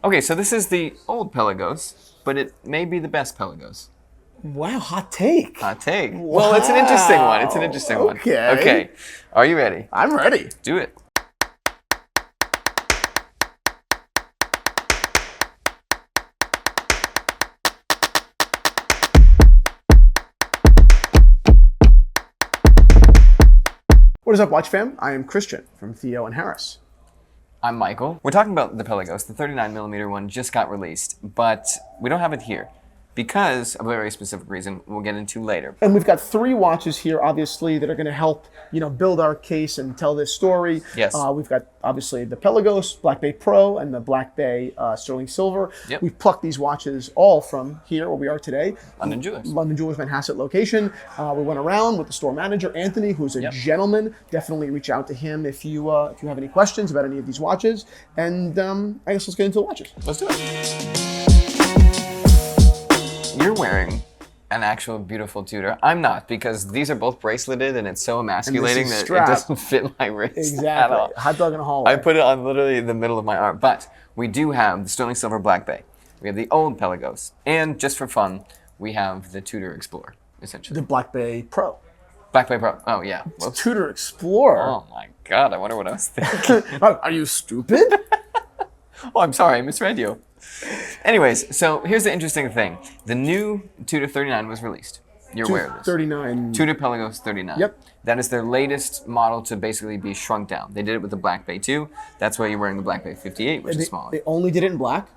Okay, so this is the old Pelagos, but it may be the best Pelagos. Wow, hot take. Hot take. Well, it's an interesting one. It's an interesting one. Okay. Okay. Are you ready? I'm ready. Do it. What is up, Watch fam? I am Christian from Theo and Harris. I'm Michael. We're talking about the Pelagos. The 39mm one just got released, but we don't have it here because of a very specific reason we'll get into later. And we've got three watches here, obviously, that are going to help, build our case and tell this story. Yes. We've got, obviously, the Pelagos Black Bay Pro and the Black Bay Sterling Silver. Yep. We've plucked these watches all from here, where we are today. London Jewelers. London Jewelers Manhasset location. We went around with the store manager, Anthony, who's a gentleman. Definitely reach out to him if you have any questions about any of these watches. And I guess let's get into the watches. Let's do it. You're wearing an actual beautiful Tudor. I'm not, because these are both braceleted and it's so emasculating that it doesn't fit my wrist Exactly. at all. Hot dog in a hallway. I put it on literally the middle of my arm. But we do have the Sterling Silver Black Bay. We have the old Pelagos. And just for fun, we have the Tudor Explorer, essentially. The Black Bay Pro. Black Bay Pro. Oh, yeah. It's Tudor Explorer. Oh, my God. I wonder what I was thinking. Are you stupid? Oh, I'm sorry. I misread you. Anyways, so here's the interesting thing. The new Tudor 39 was released. You're aware of this. 39. Tudor Pelagos 39. Yep. That is their latest model to basically be shrunk down. They did it with the Black Bay 2. That's why you're wearing the Black Bay 58, which is smaller. They only did it in black.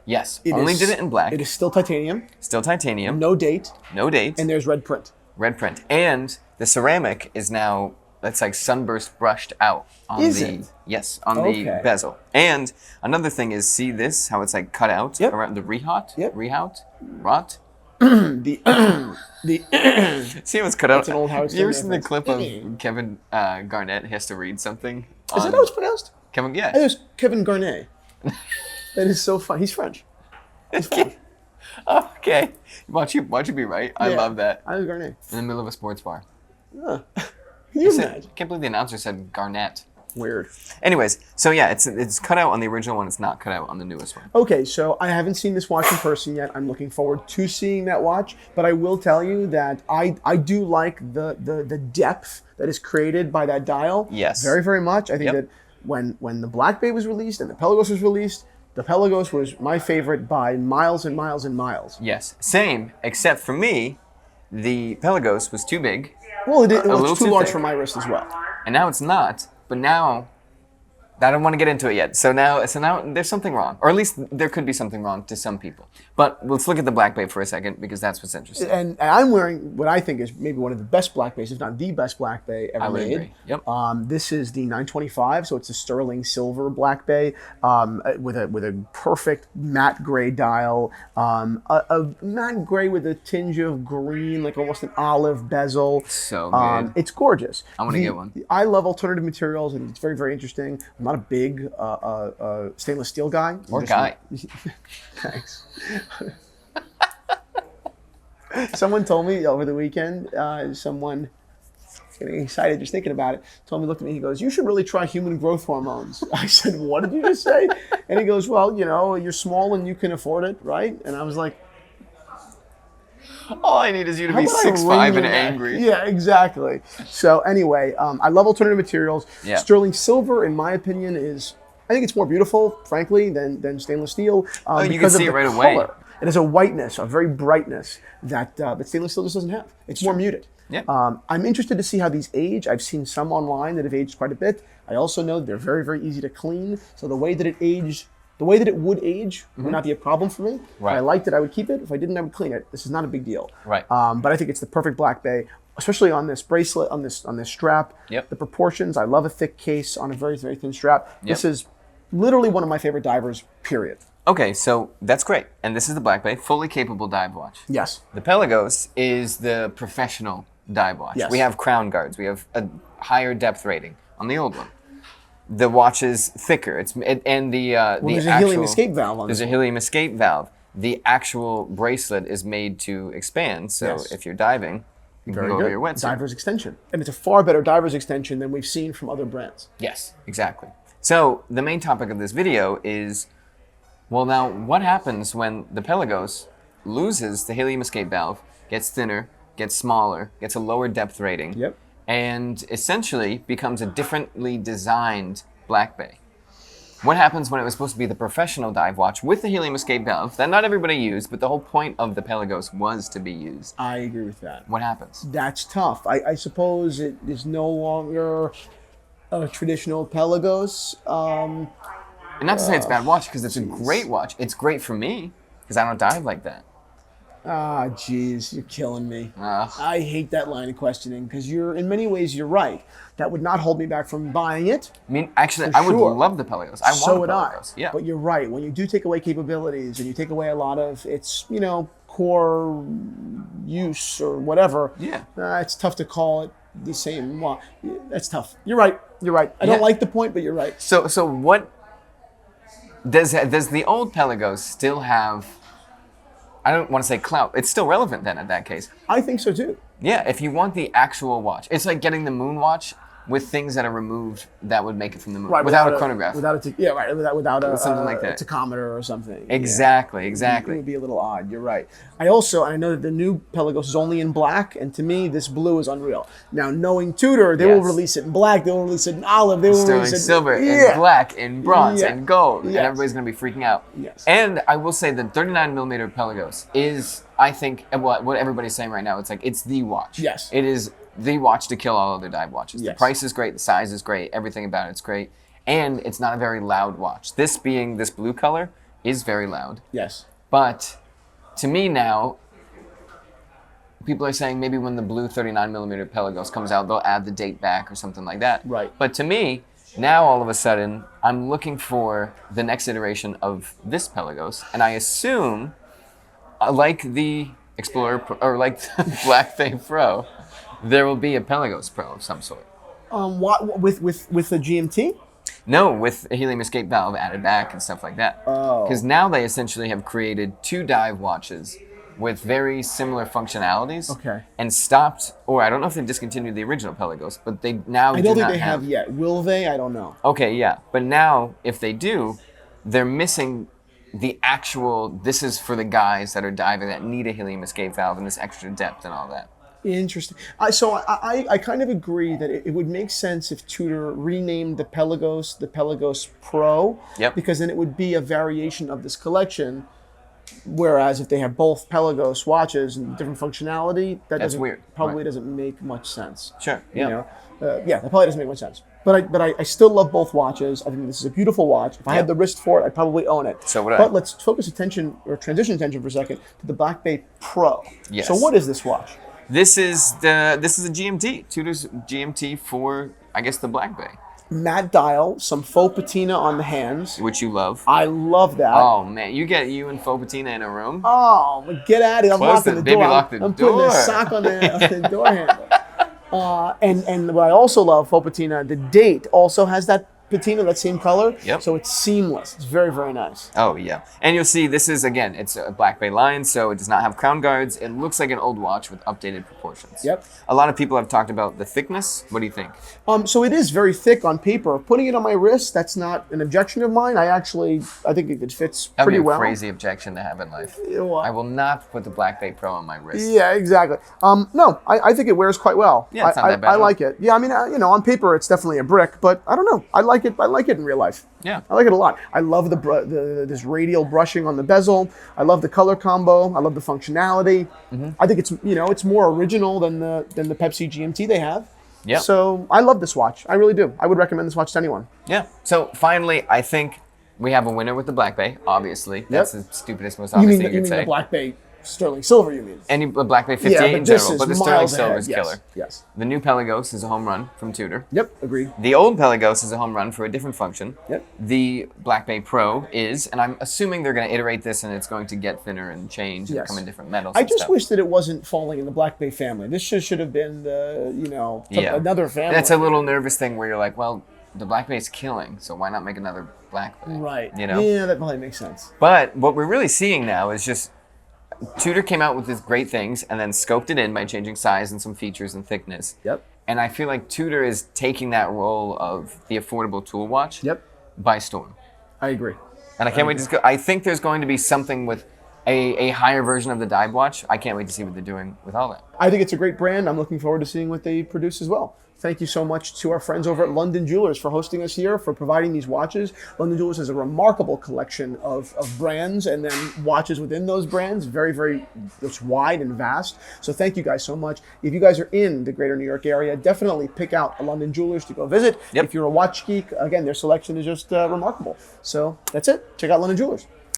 Yes, only did it in black. It is still titanium. Still titanium. No date. No date. And there's red print. Red print. And the ceramic is now, that's like sunburst brushed out on it? Yes, on the bezel. And another thing is, see this, how it's like cut out around the rehaut? Yep. Rehaut? Rot? the See how it's cut out? That's an old Howard You ever Stern seen the reference. clip of Kevin Garnett has to read something? Is that how it's pronounced? Kevin, yeah. I think it was Kevin Garnet. That is so fun. He's French. He's French. Okay. Watch you be right. I love that. I was Garnet. In the middle of a sports bar. Can you imagine? I can't believe the announcer said Garnett. Weird. Anyways, so yeah, it's cut out on the original one. It's not cut out on the newest one. Okay, so I haven't seen this watch in person yet. I'm looking forward to seeing that watch. But I will tell you that I do like the depth that is created by that dial. Yes. Very, very much. I think that when the Black Bay was released and the Pelagos was released, the Pelagos was my favorite by miles and miles and miles. Yes. Same, except for me, the Pelagos was too big. Well, it was too large thick. for my wrist as well. And now it's not. But now, I don't want to get into it yet. So now there's something wrong. Or at least there could be something wrong to some people. But let's look at the Black Bay for a second, because that's what's interesting. And I'm wearing what I think is maybe one of the best Black Bays, if not the best Black Bay ever made. Agree. Yep. This is the 925, so it's a sterling silver Black Bay with a perfect matte gray dial, a matte gray with a tinge of green, like almost an olive bezel. So good. It's gorgeous. I want to get one. I love alternative materials, and it's very, very interesting. I'm not a big stainless steel guy. Thanks. Someone told me over the weekend, someone getting excited just thinking about it, told me, looked at me, he goes, "You should really try human growth hormones." I said, "What did you just say?" And he goes, "Well, you're small and you can afford it, right?" And I was like, all I need is you to be 6'5" and angry. Yeah, exactly. So anyway, I love alternative materials. Yeah. Sterling silver, in my opinion, I think it's more beautiful, frankly, than stainless steel. You can see it right away. It has a whiteness, a very brightness that stainless steel just doesn't have. It's more muted. Yeah. I'm interested to see how these age. I've seen some online that have aged quite a bit. I also know that they're very, very easy to clean. So the way that it aged, the way that it would age would not be a problem for me. Right. If I liked it, I would keep it. If I didn't, I would clean it. This is not a big deal. Right. But I think it's the perfect Black Bay, especially on this bracelet, on this strap. Yep. The proportions. I love a thick case on a very, very thin strap. Yep. This is literally one of my favorite divers, period. Okay, so that's great. And this is the Black Bay, fully capable dive watch. Yes. The Pelagos is the professional dive watch. Yes. We have crown guards. We have a higher depth rating on the old one. The watch is thicker. There's a helium escape valve on There's this a helium escape valve. The actual bracelet is made to expand, so if you're diving, you can go over your wetsuit. Diver's extension. And it's a far better diver's extension than we've seen from other brands. Yes, exactly. So the main topic of this video is Well, now, what happens when the Pelagos loses the helium escape valve, gets thinner, gets smaller, gets a lower depth rating, Yep. and essentially becomes a differently designed Black Bay? What happens when it was supposed to be the professional dive watch with the helium escape valve that not everybody used, but the whole point of the Pelagos was to be used? I agree with that. What happens? That's tough. I suppose it is no longer a traditional Pelagos. And not to say it's a bad watch, because it's a great watch. It's great for me, because I don't dive like that. Jeez, you're killing me. Ugh. I hate that line of questioning because in many ways, you're right. That would not hold me back from buying it. I mean, actually, For I would sure. love the Pelagos. I So want would the I. Pelagos. Yeah. But you're right. When you do take away capabilities and you take away a lot of its, core use or whatever, Yeah. it's tough to call it the same. Well, that's tough. You're right. You're right. I don't Yeah. like the point, but you're right. So what does the old Pelagos still have? I don't want to say clout. It's still relevant then in that case. I think so too. Yeah, if you want the actual watch, it's like getting the moon watch with things that are removed that would make it from the moon without a chronograph. Without a Something like that. tachometer or something. Exactly, Yeah. It exactly. would be a little odd. You're right. I know that the new Pelagos is only in black, and to me, this blue is unreal. Now, knowing Tudor, they will Yes. release it in black. They will release it in olive. They will Still in release it silver, Yeah. in black, in bronze, Yeah. in gold, and Yes. everybody's going to be freaking out. Yes. And I will say the 39 millimeter Pelagos is, I think, what everybody's saying right now. It's like it's the watch. Yes. It is the watch to kill all other dive watches. The Yes. price is great, the size is great, everything about it's great, and it's not a very loud watch. This being this blue color is very loud, Yes. but to me now, people are saying maybe when the blue 39 millimeter Pelagos comes out, they'll add the date back or something like that. Right. But to me, now all of a sudden, I'm looking for the next iteration of this Pelagos, and I assume, like the Explorer Pro, or like the Black Bay Pro, there will be a Pelagos Pro of some sort. What with the GMT? No, with a helium escape valve added back and stuff like that. Oh. Because now they essentially have created two dive watches with very similar functionalities. Okay. And stopped, or I don't know if they discontinued the original Pelagos, but they now I don't think they have yet. Will they? I don't know. Okay, yeah. But now, if they do, they're missing the actual, this is for the guys that are diving that need a helium escape valve and this extra depth and all that. Interesting. I kind of agree that it would make sense if Tudor renamed the Pelagos Pro. Yep. Because then it would be a variation of this collection. Whereas if they have both Pelagos watches and different functionality, That's weird. Probably Right. doesn't make much sense. Sure, You yeah. know? That probably doesn't make much sense. But I still love both watches. I think this is a beautiful watch. If I had the wrist for it, I'd probably own it. So would I. But let's transition attention for a second to the Black Bay Pro. Yes. So what is this watch? This is a GMT, Tudor's GMT for, I guess, the Black Bay, Matte dial, some faux patina on the hands. which you love. I love that. Oh man, you get you and faux patina in a room. Oh, get out of here. I'm Close locking the- the baby, door. lock the I'm putting door. a sock on the door handle. And what I also love, faux patina, the date also has that patina, that same color. Yep. So it's seamless. It's very, very nice. Oh yeah, and you'll see this is, again, it's a Black Bay line, so it does not have crown guards. It looks like an old watch with updated proportions. Yep. A lot of people have talked about the thickness. What do you think? So it is very thick on paper. Putting it on my wrist, that's not an objection of mine. I think it fits That would pretty be a well. crazy objection to have in life. Well, I will not put the Black Bay Pro on my wrist. Yeah, exactly. No, I think it wears quite well. Yeah, it's not that bad I at all. like it. Yeah, I mean, on paper it's definitely a brick, but I don't know. I like it. I like it in real life. Yeah. I like it a lot. I love this radial brushing on the bezel. I love the color combo. I love the functionality. Mm-hmm. I think it's more original than the Pepsi GMT they have. Yep. So I love this watch. I really do. I would recommend this watch to anyone. Yeah. So finally, I think we have a winner with the Black Bay, obviously. That's the stupidest, most You obvious mean thing you could the say. Black Bay Sterling Silver? You mean? Any Black Bay 58 Yeah, in but this general, is but the Sterling miles Silver ahead. is Yes. killer. Yes. The new Pelagos is a home run from Tudor. Yep. Agree. The old Pelagos is a home run for a different function. Yep. The Black Bay Pro is, and I'm assuming they're going to iterate this and it's going to get thinner and change and Yes. come in different metals. I and just stuff. wish that it wasn't falling in the Black Bay family. This should have been Yeah. another family. That's a little nervous thing where you're like, well, the Black Bay is killing, so why not make another Black Bay? right. You know? Yeah, that probably makes sense. But what we're really seeing now is just Tudor came out with these great things and then scoped it in by changing size and some features and thickness. Yep. And I feel like Tudor is taking that role of the affordable tool watch Yep. by storm. I agree. And I can't wait to go. I think there's going to be something with a higher version of the dive watch. I can't wait to see what they're doing with all that. I think it's a great brand. I'm looking forward to seeing what they produce as well. Thank you so much to our friends over at London Jewelers for hosting us here, for providing these watches. London Jewelers has a remarkable collection of brands and then watches within those brands. It's wide and vast. So thank you guys so much. If you guys are in the greater New York area, definitely pick out a London Jewelers to go visit. Yep. If you're a watch geek, again, their selection is just remarkable. So that's it. Check out London Jewelers.